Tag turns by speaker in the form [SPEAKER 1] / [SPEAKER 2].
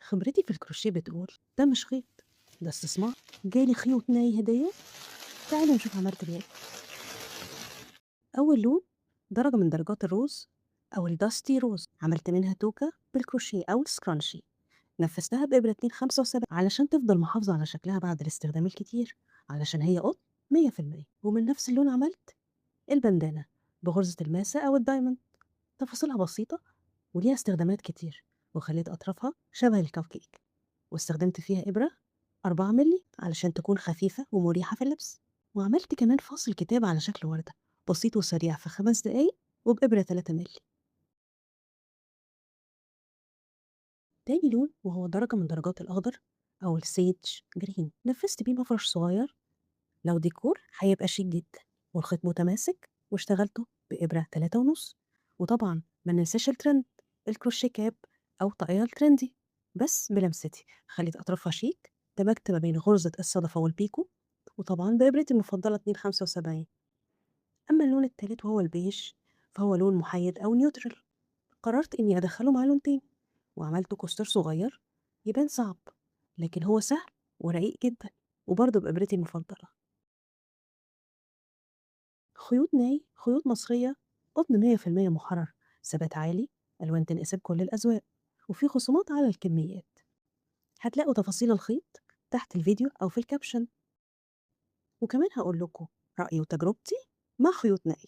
[SPEAKER 1] خبرتي في الكروشيه بتقول ده مش خيط، ده استثمار. جالي خيوط ناي هدية. تعالوا نشوف عملت بيها إيه. أول لون درجة من درجات الروز أو الداستي روز، عملت منها توكة بالكروشيه أو السكرانشي. نفذتها بإبرة 275 علشان تفضل محافظة على شكلها بعد الاستخدام الكتير، علشان هي قطن 100%. ومن نفس اللون عملت البندانة بغرزة الماسة أو الدايموند. تفاصيلها بسيطة وليها استخدامات كتير، وخليت أطرافها شبه الكب كيك، واستخدمت فيها إبرة 4 مللي علشان تكون خفيفة ومريحة في اللبس. وعملت كمان فاصل كتابة على شكل وردة بسيط وسريع في 5 دقايق وبإبرة 3 مللي. تاني لون وهو درجة من درجات الأخضر أو السيج جرين، نفذت بيه مفرش صغير. لو ديكور هيبقى شيك جدا، والخيط متماسك، واشتغلته بإبرة 3.5. وطبعا ما ننساش الترند، الكروشيه كاب أو طاقية الترندي، بس بلمستي خليت أطرافها شيك. دمجت ما بين غرزة الصدفة والبيكو، وطبعا بإبرتي المفضلة 275. أما اللون التالت وهو البيج، فهو لون محايد أو نيوترال. قررت إني أدخله مع لون تاني، وعملته كوستر صغير يبان صعب، لكن هو سهل ورقيق جدا، وبرضه بإبرتي المفضلة. خيوط ناي خيوط مصرية، قطن 100% محرر، ثبات عالي، ألوان تناسب كل الأذواق، وفي خصومات على الكميات. هتلاقوا تفاصيل الخيط تحت الفيديو أو في الكابشن. وكمان هقول لكم رأيي وتجربتي مع خيوط ناي.